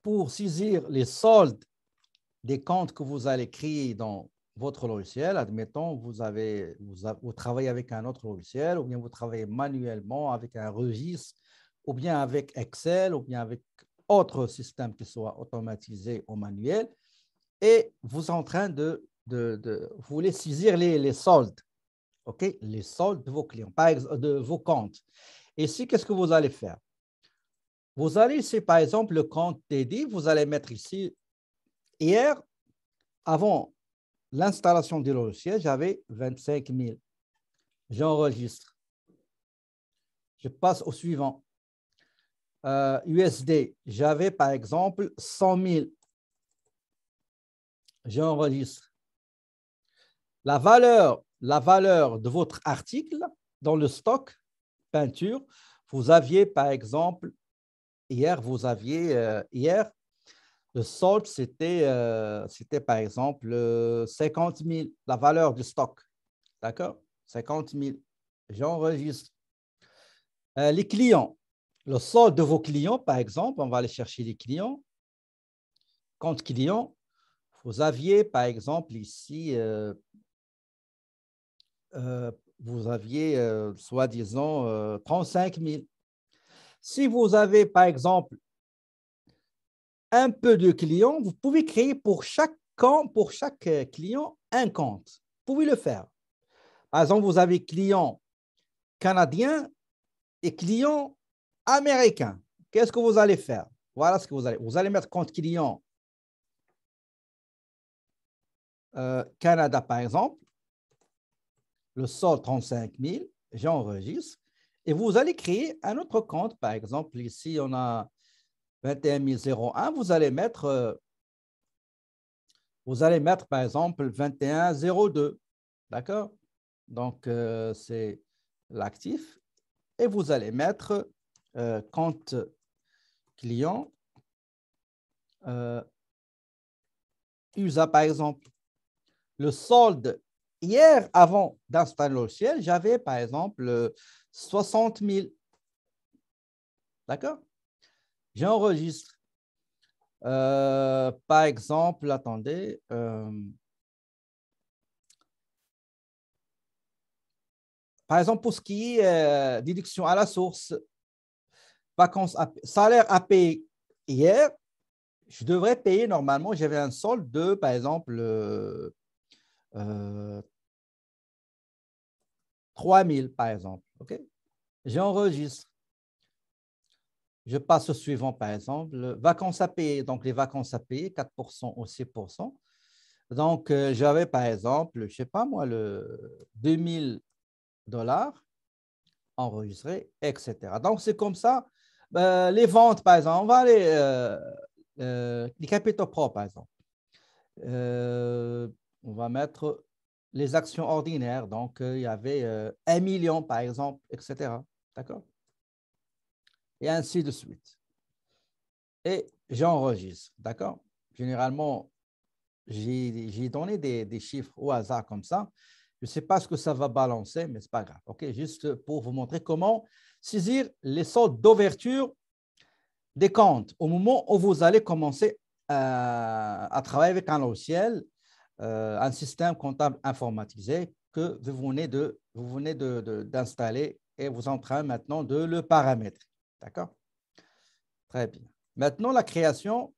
pour saisir les soldes des comptes que vous allez créer dans votre logiciel, admettons, vous travaillez avec un autre logiciel, ou bien vous travaillez manuellement avec un registre, ou bien avec Excel, ou bien avec autre système qui soit automatisé ou manuel, et vous êtes en train vous voulez saisir les soldes, OK? Les soldes de vos clients, par exemple, de vos comptes. Ici, qu'est-ce que vous allez faire? Vous allez ici, par exemple, le compte TD, vous allez mettre ici, hier, avant l'installation du logiciel, j'avais 25 000. J'enregistre. Je passe au suivant. USD, j'avais par exemple 100 000. J'enregistre. La valeur de votre article dans le stock peinture, vous aviez par exemple, hier, le solde, c'était par exemple 50 000, la valeur du stock. D'accord? 50 000. J'enregistre. Les clients, le solde de vos clients, par exemple, on va aller chercher les clients. Compte client, vous aviez par exemple ici, vous aviez soi-disant 35 000. Si vous avez par exemple un peu de clients, vous pouvez créer pour chaque client un compte. Vous pouvez le faire. Par exemple, vous avez client canadien et client américain. Qu'est-ce que vous allez faire? Voilà ce que vous allez mettre compte client Canada, par exemple, le solde 35 000, j'enregistre, et vous allez créer un autre compte. Par exemple, ici, on a 21 001, vous allez mettre, par exemple, 21 02. D'accord? Donc, c'est l'actif. Et vous allez mettre compte client USA, par exemple. Le solde, hier, avant d'installer le logiciel, j'avais, par exemple, 60 000. D'accord? J'enregistre. Par exemple, attendez. Par exemple, pour ce qui est déduction à la source, salaire à payer hier, je devrais payer normalement, j'avais un solde de, par exemple, 3 000, par exemple. OK? J'enregistre. Je passe au suivant, par exemple, vacances à payer. Donc, les vacances à payer, 4% ou 6%. Donc, j'avais, par exemple, je ne sais pas moi, le 2 000 $ enregistrés, etc. Donc, c'est comme ça. Les ventes, par exemple, on va aller, les capitaux propres, par exemple. On va mettre les actions ordinaires. Donc, il y avait 1 million, par exemple, etc. D'accord? Et ainsi de suite. Et j'enregistre. D'accord? Généralement, j'ai donné des chiffres au hasard comme ça. Je ne sais pas ce que ça va balancer, mais ce n'est pas grave. OK? Juste pour vous montrer comment saisir les soldes d'ouverture des comptes au moment où vous allez commencer à travailler avec un logiciel, un système comptable informatisé que vous venez d'installer et vous êtes en train maintenant de le paramétrer. D'accord? Très bien. Maintenant, la création